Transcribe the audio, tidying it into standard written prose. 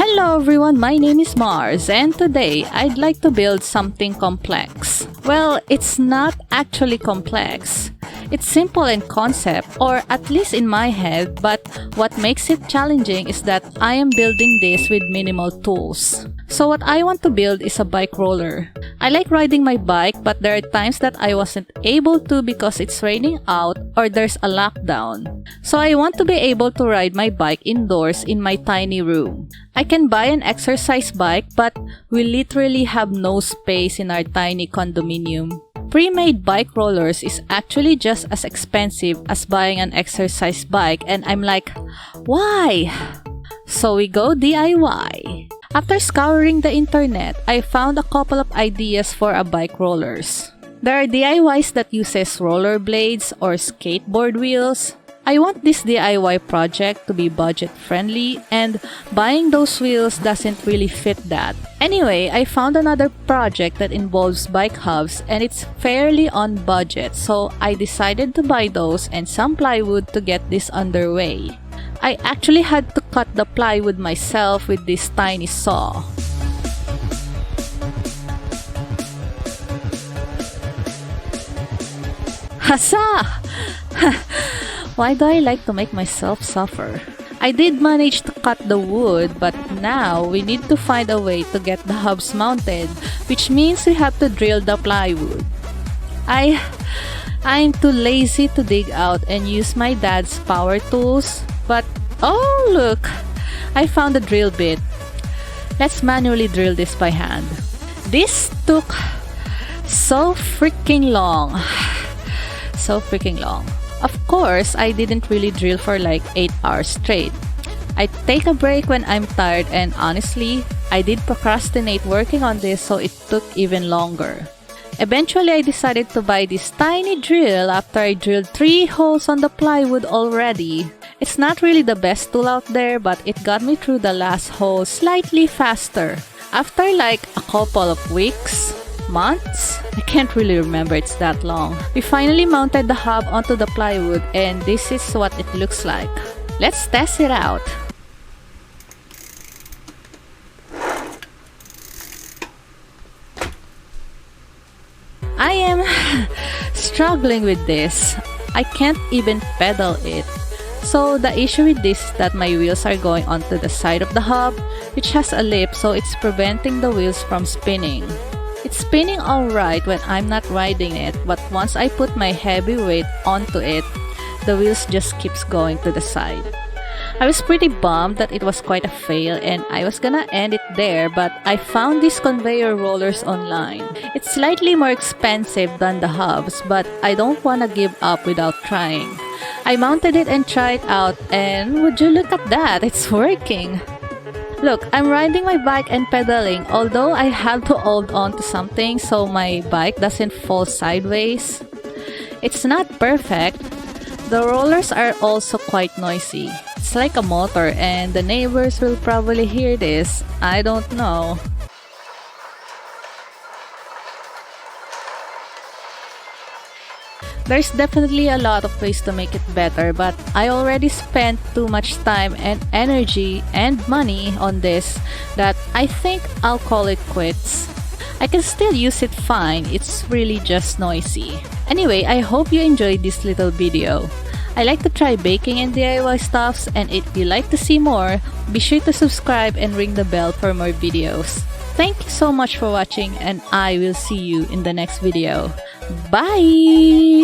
Hello everyone, my name is Mharz and today I'd like to build something complex. Well, it's not actually complex. It's simple in concept, or at least in my head, but what makes it challenging is that I am building this with minimal tools. So what I want to build is a bike roller. I like riding my bike, but there are times that I wasn't able to because it's raining out or there's a lockdown. So I want to be able to ride my bike indoors in my tiny room. I can buy an exercise bike, but we literally have no space in our tiny condominium. Pre-made bike rollers is actually just as expensive as buying an exercise bike, and I'm like, why? So we go DIY. After scouring the internet, I found a couple of ideas for a bike rollers. There are DIYs that uses roller blades or skateboard wheels. I want this DIY project to be budget friendly, and buying those wheels doesn't really fit that. Anyway, I found another project that involves bike hubs and it's fairly on budget, so I decided to buy those and some plywood to get this underway. I actually had to cut the plywood myself with this tiny saw. Huzzah! Why do I like to make myself suffer? I did manage to cut the wood, but now we need to find a way to get the hubs mounted, which means we have to drill the plywood. I'm too lazy to dig out and use my dad's power tools, but oh look! I found a drill bit. Let's manually drill this by hand. This took so freaking long. So freaking long. Of course, I didn't really drill for like 8 hours straight. I take a break when I'm tired, and honestly, I did procrastinate working on this, so it took even longer. Eventually, I decided to buy this tiny drill after I drilled 3 holes on the plywood already. It's not really the best tool out there, but it got me through the last hole slightly faster. After like a couple of weeks, months? I can't really remember, it's that long. We finally mounted the hub onto the plywood, and this is what it looks like. Let's test it out. I am struggling with this. I can't even pedal it. So the issue with this is that my wheels are going onto the side of the hub, which has a lip, so it's preventing the wheels from spinning. It's spinning alright when I'm not riding it, but once I put my heavy weight onto it, the wheels just keeps going to the side. I was pretty bummed that it was quite a fail and I was gonna end it there, but I found these conveyor rollers online. It's slightly more expensive than the hubs, but I don't wanna give up without trying. I mounted it and tried out, and would you look at that, it's working! Look, I'm riding my bike and pedaling, although I have to hold on to something so my bike doesn't fall sideways. It's not perfect. The rollers are also quite noisy. It's like a motor, and the neighbors will probably hear this. I don't know. There's definitely a lot of ways to make it better, but I already spent too much time and energy and money on this that I think I'll call it quits. I can still use it fine, it's really just noisy. Anyway, I hope you enjoyed this little video. I like to try baking and DIY stuffs, and if you like to see more, be sure to subscribe and ring the bell for more videos. Thank you so much for watching, and I will see you in the next video. Bye!